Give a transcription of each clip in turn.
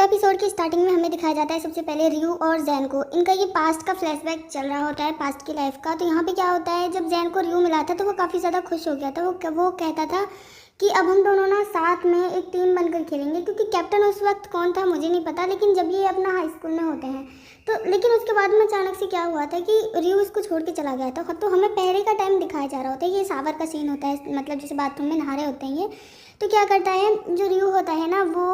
Episode की starting में हमें दिखाया जाता है सबसे पहले रियू और जैन को। इनका ये पास्ट का फ्लैशबैक चल रहा होता है, पास्ट की लाइफ का। तो यहाँ पे क्या होता है, जब जैन को रियू मिला था तो वो काफ़ी ज़्यादा खुश हो गया था। वो कहता था कि अब हम दोनों ना साथ में एक टीम बनकर खेलेंगे। क्योंकि कैप्टन उस वक्त कौन था मुझे नहीं पता, लेकिन जब ये अपना हाई स्कूल में होते हैं तो लेकिन उसके बाद में अचानक से क्या हुआ था कि रियू इसको छोड़ के चला गया था। तो हमें पहले का टाइम दिखाया जा रहा होता है, ये सावर का सीन होता है, मतलब जैसे बाथरूम में नहा रहे होते हैं ये। तो क्या करता है जो रियू होता है ना, वो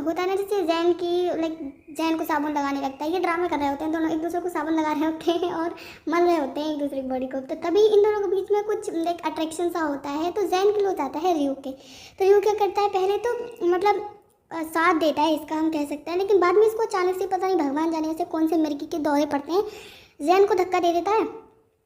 होता है ना जैसे जैन को साबुन लगाने लगता है। ये ड्रामे कर रहे होते हैं, दोनों एक दूसरे को साबुन लगा रहे होते हैं और मल रहे होते हैं एक दूसरे की बॉडी को। तो तभी इन दोनों के बीच में कुछ अट्रैक्शन सा होता है। तो जैन के लिए जाता है रियू के। तो रियू क्या करता है, पहले तो मतलब साथ देता है इसका, हम कह सकते हैं। लेकिन बाद में इसको अचानक से पता नहीं भगवान जाने से कौन से मिर्गी के दौरे पड़ते हैं, जैन को धक्का दे देता है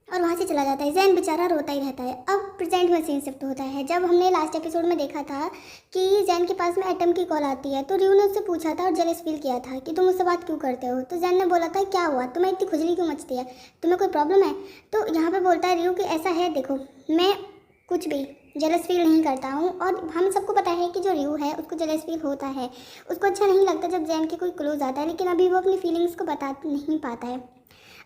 और वहाँ से चला जाता है। जैन बेचारा रोता ही रहता है। अब प्रेजेंट में सीन शिफ्ट होता है। जब हमने लास्ट एपिसोड में देखा था कि जैन के पास में एटम की कॉल आती है, तो रियू ने उससे पूछा था और जेलस फील किया था कि तुम उससे बात क्यों करते हो। तो जैन ने बोला था क्या हुआ, तुम्हें इतनी खुजली क्यों मचती है, तुम्हें कोई प्रॉब्लम है। तो यहाँ पे बोलता है रियू कि ऐसा है, देखो मैं कुछ भी जेलस फील नहीं करता हूँ। और हम सबको पता है कि जो रियू है उसको जेलस फील होता है, उसको अच्छा नहीं लगता जब जैन के कोई क्लोज आता है, लेकिन अभी वो अपनी फीलिंग्स को बता नहीं पाता है।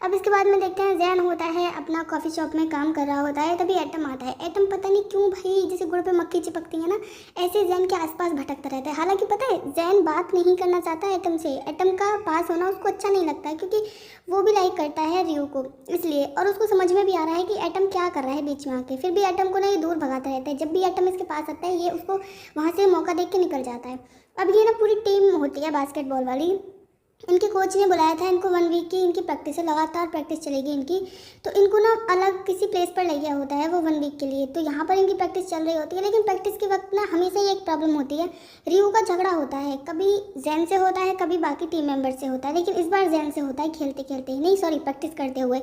अब इसके बाद में देखते हैं जैन होता है अपना कॉफ़ी शॉप में काम कर रहा होता है, तभी एटम आता है। एटम पता नहीं क्यों भाई, जैसे गुड़ पे मक्खी चिपकती है ना, ऐसे जैन के आसपास भटकता रहता है। हालांकि पता है जैन बात नहीं करना चाहता एटम से, एटम का पास होना उसको अच्छा नहीं लगता है, क्योंकि वो भी लाइक करता है रियू को इसलिए। और उसको समझ में भी आ रहा है कि एटम क्या कर रहा है बीच में आके। फिर भी एटम को ना ये दूर भगाता रहता है। जब भी एटम इसके पास आता है ये उसको वहाँ से मौका देख के निकल जाता है। अब ये ना पूरी टीम होती है बास्केटबॉल वाली, इनके कोच ने बुलाया था इनको 1 वीक की इनकी प्रैक्टिस है, लगातार प्रैक्टिस चलेगी इनकी। तो इनको ना अलग किसी प्लेस पर ले गया होता है वो 1 वीक के लिए। तो यहाँ पर इनकी प्रैक्टिस चल रही होती है, लेकिन प्रैक्टिस के वक्त ना हमेशा ही एक प्रॉब्लम होती है, रियू का झगड़ा होता है। कभी जैन से होता है, कभी बाकी टीम मेंबर से होता है, लेकिन इस बार जैन से होता है खेलते खेलते ही, नहीं सॉरी प्रैक्टिस करते हुए।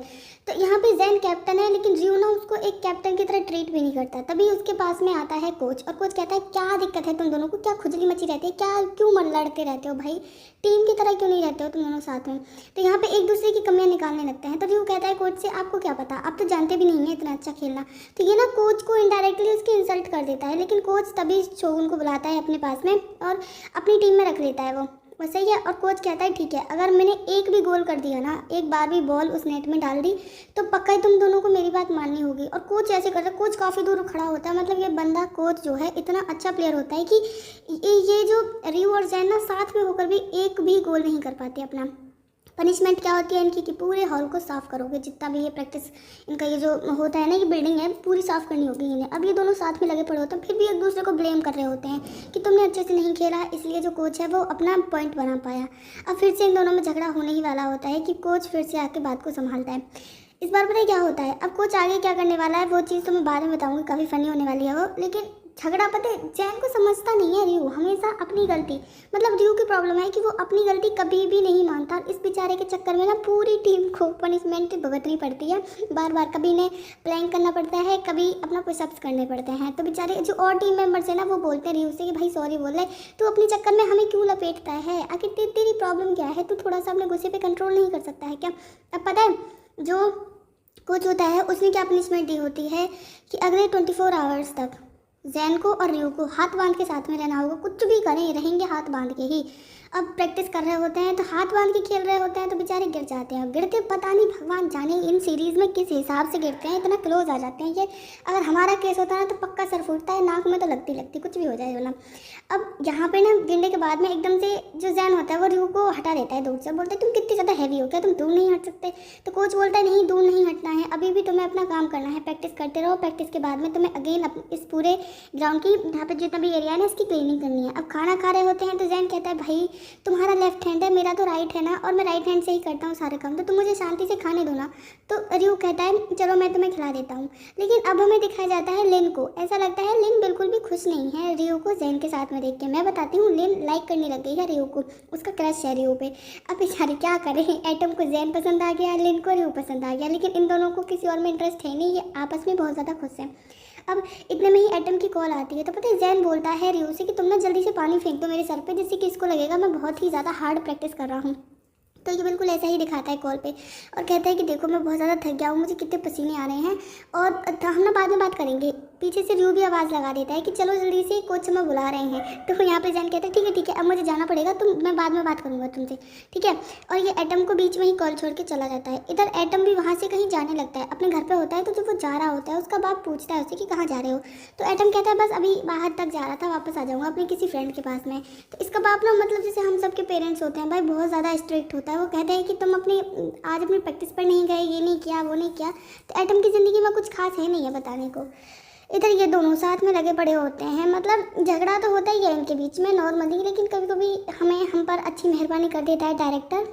तो यहाँ पे जैन कैप्टन है, लेकिन रियू ना उसको एक कैप्टन की तरह ट्रीट भी नहीं करता। तभी उसके पास में आता है कोच, और कोच कहता है क्या दिक्कत है तुम दोनों को, क्या खुजली मची रहती है, क्या क्यों लड़ते रहते हो भाई, टीम की तरह क्यों नहीं रहते हो तुम दोनों साथ में। तो यहाँ पे एक दूसरे की कमियां निकालने लगते हैं। तो रियू कहता है कोच से आपको क्या पता, आप तो जानते भी नहीं है इतना अच्छा खेलना। तो ये ना कोच को इनडायरेक्टली उसकी इंसल्ट कर देता है, लेकिन कोच तभी शोगुन को बुलाता है अपने पास में और अपनी टीम में रख लेता है वो सही है। और कोच कहता है ठीक है, अगर मैंने एक भी गोल कर दिया ना, एक बार भी बॉल उस नेट में डाल दी, तो पक्का ही तुम दोनों को मेरी बात माननी होगी। और कोच ऐसे करता है, कोच काफ़ी दूर खड़ा होता है। मतलब ये बंदा कोच जो है इतना अच्छा प्लेयर होता है कि ये जो रियू और जैन ना साथ में होकर भी एक भी गोल नहीं कर पाते अपना। पनिशमेंट क्या होती है इनकी कि पूरे हॉल को साफ़ करोगे, जितना भी ये प्रैक्टिस इनका ये जो होता है ना, ये बिल्डिंग है पूरी साफ़ करनी होगी इन्हें। अब ये दोनों साथ में लगे पड़े होते हैं, फिर भी एक दूसरे को ब्लेम कर रहे होते हैं कि तुमने अच्छे से नहीं खेला, इसलिए जो कोच है वो अपना पॉइंट बना पाया। अब फिर से इन दोनों में झगड़ा होने ही वाला होता है कि कोच फिर से आके बात को संभालता है। इस बार पता है क्या होता है, अब कोच आगे क्या करने वाला है वो चीज़ तो मैं बाद में बताऊँगी, काफ़ी फ़नी होने वाली है वो। लेकिन झगड़ा पता है जैन को समझता नहीं है रियू, हमेशा अपनी गलती, मतलब रियू की प्रॉब्लम है कि वो अपनी गलती कभी भी नहीं मानता। इस बेचारे के चक्कर में ना पूरी टीम को पनिशमेंट भुगतनी पड़ती है बार बार। कभी इन्हें प्लैंक करना पड़ता है, कभी अपना पुशअप्स करने पड़ते हैं। तो बेचारे जो और टीम मेंबर्स हैं ना, वो बोलते हैं रियू से कि भाई सॉरी बोल रहे, तो अपने चक्कर में हमें क्यों लपेटता है, आखिर तेरी प्रॉब्लम क्या है, तू थोड़ा सा अपने गुस्से पर कंट्रोल नहीं कर सकता है क्या। अब पता है जो कोच होता है उसने क्या पनिशमेंट दी होती है कि अगले 24 आवर्स तक जैन को और रियू को हाथ बांध के साथ में रहना होगा, कुछ भी करें रहेंगे हाथ बांध के ही। अब प्रैक्टिस कर रहे होते हैं तो हाथ बांध के खेल रहे होते हैं, तो बेचारे गिर जाते हैं। गिरते पता नहीं भगवान जाने इन सीरीज़ में किस हिसाब से गिरते हैं, इतना क्लोज आ जाते हैं ये। अगर हमारा केस होता है ना तो पक्का सर फूटता है, नाक में तो लगती कुछ भी हो जाए वाला। अब यहाँ पे ना गिरने के बाद में एकदम से जो जैन होता है वो रियू को हटा देता है दूर से, बोलते तुम कितनी ज़्यादा हैवी हो, क्या तुम दूर नहीं हट सकते। तो कोच बोलता है नहीं दूर नहीं हटना है, अभी भी तुम्हें अपना काम करना है, प्रैक्टिस करते रहो। प्रैक्टिस के बाद में तुम्हें अगेन इस पूरे ग्राउंड की यहाँ पे जितना भी एरिया है ना इसकी क्लीनिंग करनी है। अब खाना खा रहे होते हैं तो जैन कहता है भाई तुम्हारा लेफ्ट हैंड है, मेरा तो राइट है ना, और मैं राइट हैंड से ही करता हूँ सारे काम, तो तुम मुझे शांति से खाने दो ना। तो रियू कहता है चलो मैं तुम्हें खिला देता हूँ। लेकिन अब हमें दिखाया जाता है लिन को। ऐसा लगता है लिन बिल्कुल भी खुश नहीं है रियू को जैन के साथ में देख के। मैं बताती हूँ, लिन लाइक करने लग गई है रियू को, उसका क्रश है रियू पे। अब बेचारे क्या करें, एटम को जैन पसंद आ गया, लिन को रियू पसंद आ गया, लेकिन इन दोनों को किसी और में इंटरेस्ट है नहीं, ये आपस में बहुत ज़्यादा खुश हैं। अब इतने में ही एटम की कॉल आती है। तो पता है जैन बोलता है रियू से कि तुम ना जल्दी से पानी फेंक दो मेरे सर पे, जिससे कि इसको लगेगा मैं बहुत ही ज़्यादा हार्ड प्रैक्टिस कर रहा हूँ। तो ये बिल्कुल ऐसा ही दिखाता है कॉल पे, और कहता है कि देखो मैं बहुत ज़्यादा थक गया हूँ, मुझे कितने पसीने आ रहे हैं, और हम ना बाद में बात करेंगे। पीछे से रियो भी आवाज़ लगा देता है कि चलो जल्दी से, कोच हमें बुला रहे हैं। तो यहाँ पे जैन कहता है ठीक है अब मुझे जाना पड़ेगा, तो मैं बाद में बात करूँगा तुमसे, ठीक है। और ये एटम को बीच में ही कॉल छोड़ के चला जाता है। इधर एटम भी वहाँ से कहीं जाने लगता है, अपने घर पर होता है। तो जब वो जा रहा होता है उसका बाप पूछता है उसे कि कहाँ जा रहे हो। तो एटम कहता है बस अभी बाहर तक जा रहा था, वापस आ जाऊँगा अपने किसी फ्रेंड के पास में। तो इसका बाप ना मतलब जैसे हम सब के पेरेंट्स होते हैं भाई, बहुत ज़्यादा स्ट्रिक्ट होता है। वो कहते हैं कि तुम आज अपनी प्रैक्टिस पर नहीं गए, ये नहीं किया वो नहीं किया। तो एटम की ज़िंदगी में कुछ खास है नहीं है बताने को। इधर ये दोनों साथ में लगे पड़े होते हैं, मतलब झगड़ा तो होता ही है इनके बीच में नॉर्मली, लेकिन कभी कभी हम पर अच्छी मेहरबानी कर देता है डायरेक्टर,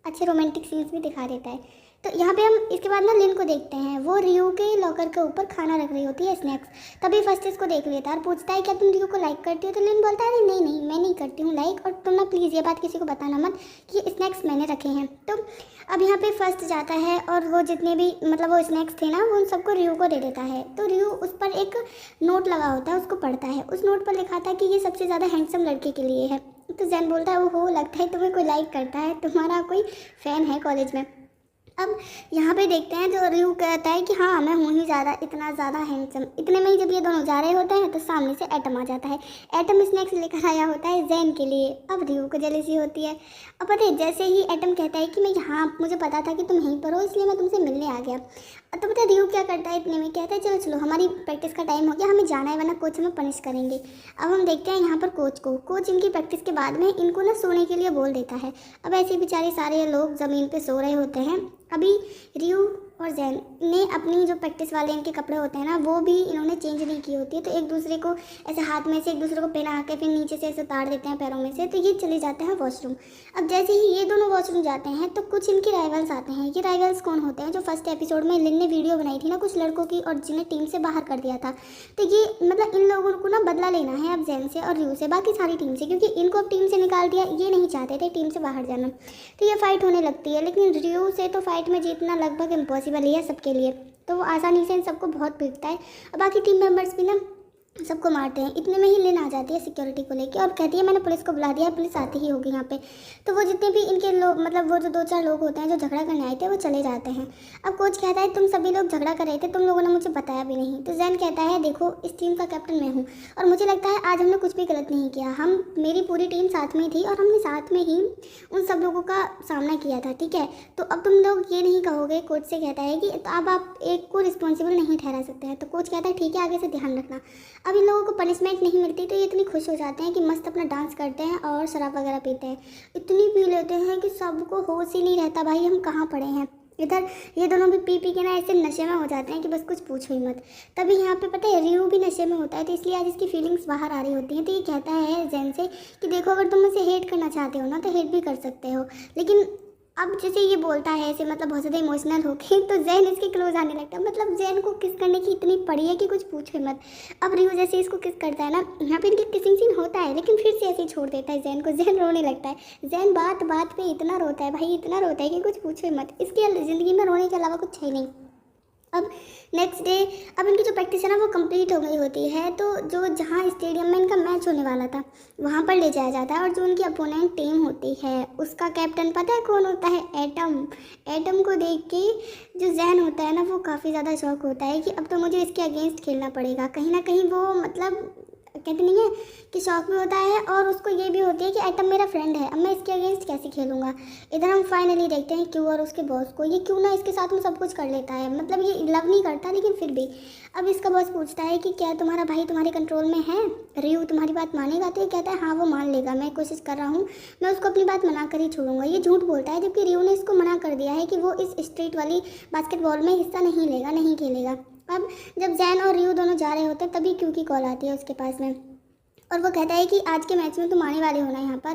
अच्छे रोमांटिक सीन्स भी दिखा देता है। तो यहाँ पे हम इसके बाद ना लिन को देखते हैं, वो रियो के लॉकर के ऊपर खाना रख रही होती है, स्नैक्स। तभी फर्स्ट इसको देख लेता है और पूछता है क्या तुम रियो को लाइक करती हो। तो लिन बोलता है नहीं नहीं मैं नहीं करती हूँ लाइक, और तुम ना प्लीज़ ये बात किसी को बताना मत कि ये स्नैक्स मैंने रखे हैं। तो अब यहाँ पे फर्स्ट जाता है और वो जितने भी मतलब वो स्नैक्स थे ना वो उन सबको रियो को दे देता है। तो रियो उस पर एक नोट लगा होता है, उसको पढ़ता है। उस नोट पर लिखा था कि ये सबसे ज़्यादा हैंडसम लड़के के लिए है। तो जैन बोलता है वो लगता है तुम्हें कोई लाइक करता है, तुम्हारा कोई फ़ैन है कॉलेज में। अब यहाँ पे देखते हैं जो रियो कहता है कि हाँ मैं हूँ ही ज़्यादा, इतना ज़्यादा हैंडसम। इतने में ही जब ये दोनों जा रहे होते हैं तो सामने से एटम आ जाता है। एटम स्नैक्स लेकर आया होता है जैन के लिए। अब रियो को जेलसी होती है। अब पता है जैसे ही एटम कहता है कि मैं यहाँ, मुझे पता था कि तुम यहीं पर हो इसलिए मैं तुमसे मिलने आ गया। तो पता है रियो क्या करता है, इतने में कहता है चलो चलो हमारी प्रैक्टिस का टाइम हो गया, हमें जाना है वरना कोच हमें पनिश करेंगे। अब हम देखते हैं यहाँ पर कोच इनकी प्रैक्टिस के बाद में इनको ना सोने के लिए बोल देता है। अब ऐसे बेचारे सारे लोग ज़मीन पे सो रहे होते हैं। अभी रियो और जैन ने अपनी जो प्रैक्टिस वाले इनके कपड़े होते हैं ना वो भी इन्होंने चेंज नहीं की होती है। तो एक दूसरे को ऐसे हाथ में से एक दूसरे को पहना के फिर नीचे से ऐसे उतार देते हैं पैरों में से। तो ये चले जाते हैं वॉशरूम। अब जैसे ही ये दोनों वॉशरूम जाते हैं तो कुछ इनके राइवल्स आते हैं। ये राइवल्स कौन होते हैं, जो फर्स्ट एपिसोड में लिन ने वीडियो बनाई थी ना कुछ लड़कों की और जिन्हें टीम से बाहर कर दिया था। तो ये मतलब इन लोगों को ना बदला लेना है अब जैन से और रियो से, बाकी सारी टीम से, क्योंकि इनको अब टीम से निकाल दिया, ये नहीं चाहते थे टीम से बाहर जाना। तो ये फाइट होने लगती है, लेकिन रियो से तो फाइट में जीतना लगभग इम्पॉसिबल ही है सबके लिए। तो वो आसानी से इन सबको बहुत पीटता है और बाकी टीम मेंबर्स भी ना सबको मारते हैं। इतने में ही लिन आ जाती है सिक्योरिटी को लेके और कहती है मैंने पुलिस को बुला दिया, पुलिस आती ही होगी यहाँ पे। तो वो जितने भी इनके लोग मतलब वो जो 2-4 लोग होते हैं जो झगड़ा करने आए थे वो चले जाते हैं। अब कोच कहता है तुम सभी लोग झगड़ा कर रहे थे, तुम लोगों ने मुझे बताया भी नहीं। तो जैन कहता है देखो इस टीम का कैप्टन मैं हूँ और मुझे लगता है आज हमने कुछ भी गलत नहीं किया। मेरी पूरी टीम साथ में थी और हमने साथ में ही उन सब लोगों का सामना किया था, ठीक है। तो अब तुम लोग ये नहीं कहोगे, कोच से कहता है कि अब आप एक को रिस्पॉन्सिबल नहीं ठहरा सकते हैं। तो कोच कहता है ठीक है आगे से ध्यान रखना। अब इन लोगों को पनिशमेंट नहीं मिलती तो ये इतनी खुश हो जाते हैं कि मस्त अपना डांस करते हैं और शराब वगैरह पीते हैं। इतनी पी लेते हैं कि सबको होश ही नहीं रहता भाई हम कहाँ पड़े हैं। इधर ये दोनों भी पी के ना ऐसे नशे में हो जाते हैं कि बस कुछ पूछो ही मत। तभी यहाँ पे पता है रियो भी नशे में होता है, तो इसलिए आज इसकी फीलिंग्स बाहर आ रही होती हैं। तो ये कहता है जैन से कि देखो अगर तुम मुझे हेट करना चाहते हो ना तो हेट भी कर सकते हो, लेकिन अब जैसे ये बोलता है ऐसे मतलब बहुत ज़्यादा इमोशनल होके तो जैन इसके क्लोज आने लगता है। मतलब जैन को किस करने की इतनी पड़ी है कि कुछ पूछो मत। अब रियो जैसे इसको किस करता है ना, यहाँ पे इनके किसिंग सीन होता है लेकिन फिर से ऐसे ही छोड़ देता है जैन को। जैन रोने लगता है। जैन बात बात पे इतना रोता है भाई, इतना रोता है कि कुछ पूछो मत। इसकी ज़िंदगी में रोने के अलावा कुछ है नहीं। अब नेक्स्ट डे अब इनकी जो प्रैक्टिस है ना वो कंप्लीट हो गई होती है। तो जो जहाँ स्टेडियम में इनका मैच होने वाला था वहाँ पर ले जाया जाता है और जो उनकी अपोनेंट टीम होती है उसका कैप्टन पता है कौन होता है, एटम। एटम को देख के जो जैन होता है ना वो काफ़ी ज़्यादा शौक होता है कि अब तो मुझे इसके अगेंस्ट खेलना पड़ेगा। कहीं ना कहीं वो मतलब कहते नहीं है कि शौक भी होता है और उसको ये भी होती है कि एटम मेरा फ्रेंड है, अब मैं इसके अगेंस्ट कैसे खेलूँगा। इधर हम फाइनली देखते हैं क्यू और उसके बॉस को। ये क्यों ना इसके साथ में सब कुछ कर लेता है, मतलब ये लव नहीं करता लेकिन फिर भी। अब इसका बॉस पूछता है कि क्या तुम्हारा भाई तुम्हारे कंट्रोल में है, रियो तुम्हारी बात मानेगा। तो ये कहता है हाँ वो मान लेगा, मैं कोशिश कर रहा हूँ, मैं उसको अपनी बात मना कर ही छोड़ूंगा। ये झूठ बोलता है जबकि रियो ने इसको मना कर दिया है कि वो इस स्ट्रीट वाली बास्केटबॉल में हिस्सा नहीं लेगा, नहीं खेलेगा। अब जब जैन और रियो दोनों जा रहे होते हैं तभी क्यू की कॉल आती है उसके पास में और वो कहता है कि आज के मैच में तुम आने वाले हो ना यहाँ पर।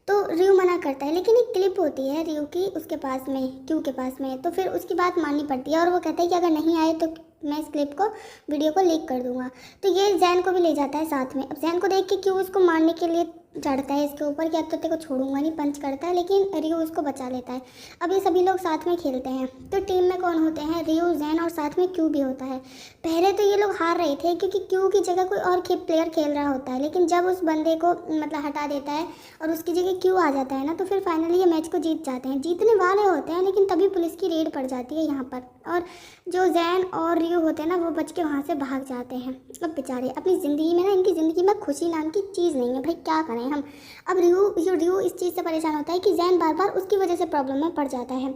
तो रियो मना करता है लेकिन एक क्लिप होती है रियो की उसके पास में, क्यू के पास में, तो फिर उसकी बात माननी पड़ती है और वो कहता है कि अगर नहीं आए तो मैं इस क्लिप को वीडियो को लीक कर दूंगा। तो ये जैन को भी ले जाता है साथ में। अब जैन को देख के क्यू उसको मारने के लिए चढ़ता है इसके ऊपर कि अब तो तेरे को छोड़ूंगा नहीं, पंच करता है, लेकिन रियो उसको बचा लेता है। अब ये सभी लोग साथ में खेलते हैं। तो टीम में कौन होते हैं? रियो, ज़ैन और साथ में क्यू भी होता है। पहले तो ये लोग हार रहे थे क्योंकि क्यू की जगह कोई और प्लेयर खेल रहा होता है, लेकिन जब उस बंदे को मतलब हटा देता है और उसकी जगह क्यू आ जाता है ना, तो फिर फाइनली ये मैच को जीत जाते हैं। जीतने वाले होते हैं, लेकिन तभी पुलिस की रेड पड़ जाती है यहाँ पर, और जो ज़ैन और रियो होते हैं ना, वो बच के वहाँ से भाग जाते हैं। अब बेचारे अपनी ज़िंदगी में ना, इनकी ज़िंदगी में खुशी नाम की चीज़ नहीं है भाई, क्या करें हम। अब रियो इस चीज़ से परेशान होता है कि ज़ैन बार बार उसकी वजह से प्रॉब्लम में पड़ जाता है।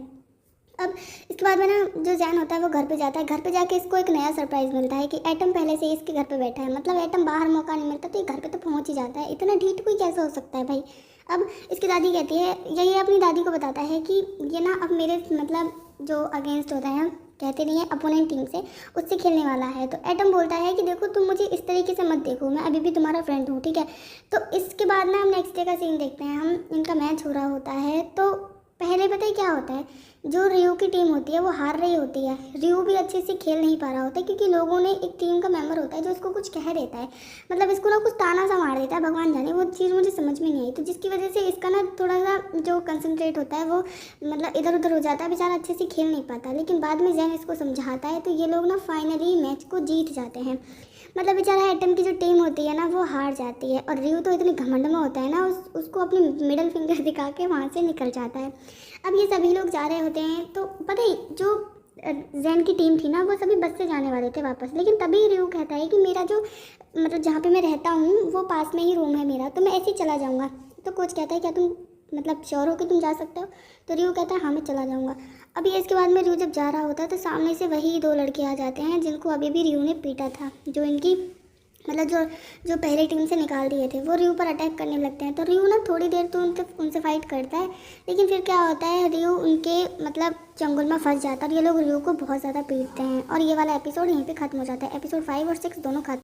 अब इसके बाद में ना जो ज़ैन होता है वो घर पे जाता है। घर पे जाके इसको एक नया सरप्राइज़ मिलता है कि एटम पहले से ही इसके घर पे बैठा है। मतलब एटम बाहर मौका नहीं मिलता तो ये घर पे तो पहुंच ही जाता है। इतना ढीठ कोई कैसे हो सकता है भाई। अब इसकी दादी कहती है, ये अपनी दादी को बताता है कि ये ना अब मेरे मतलब जो अगेंस्ट होता है, कहते नहीं है अपोनेंट टीम से, उससे खेलने वाला है। तो एटम बोलता है कि देखो तुम मुझे इस तरीके से मत देखो, मैं अभी भी तुम्हारा फ्रेंड हूँ, ठीक है। तो इसके बाद ना हम नेक्स्ट डे का सीन देखते हैं। हम इनका मैच हो रहा होता है। तो पहले पता है क्या होता है, जो रियो की टीम होती है वो हार रही होती है। रियो भी अच्छे से खेल नहीं पा रहा होता है क्योंकि लोगों ने, एक टीम का मेंबर होता है जो इसको कुछ कह देता है, मतलब इसको ना कुछ ताना सा मार देता है, भगवान जाने, वो चीज़ मुझे समझ में नहीं आई। तो जिसकी वजह से इसका ना थोड़ा सा जो कंसंट्रेट होता है वो मतलब इधर उधर हो जाता है, बेचारा अच्छे से खेल नहीं पाता। लेकिन बाद में ज़ैन इसको समझाता है तो ये लोग ना फाइनली मैच को जीत जाते हैं। मतलब बेचारा एटम की जो टीम होती है ना वो हार जाती है, और रियो तो इतनी घमंड में होता है ना, उसको अपनी मिडल फिंगर दिखा के वहाँ से निकल जाता है। अब ये सभी लोग जा रहे होते हैं। तो पता है जो ज़ैन की टीम थी ना, वो सभी बस से जाने वाले थे वापस, लेकिन तभी रियो कहता है कि मेरा जो मतलब जहाँ पे मैं रहता हूँ वो पास में ही रूम है मेरा, तो मैं ऐसे ही चला जाऊँगा। तो कोच कहता है क्या तुम मतलब श्योर हो कि तुम जा सकते हो? तो रियो कहता है हाँ मैं चला जाऊँगा। अब ये इसके बाद में रियो जब जा रहा होता है तो सामने से वही दो लड़के आ जाते हैं जिनको अभी भी रियो ने पीटा था, जो इनकी मतलब जो पहले टीम से निकाल दिए थे। वो रियो पर अटैक करने लगते हैं। तो रियो ना थोड़ी देर तो उनसे फाइट करता है, लेकिन फिर क्या होता है, रियो उनके मतलब चंगुल में फंस जाता है और ये लोग रियो को बहुत ज़्यादा पीटते हैं। और ये वाला एपिसोड यहीं पे ख़त्म हो जाता है। एपिसोड 5 और 6 दोनों खत्म।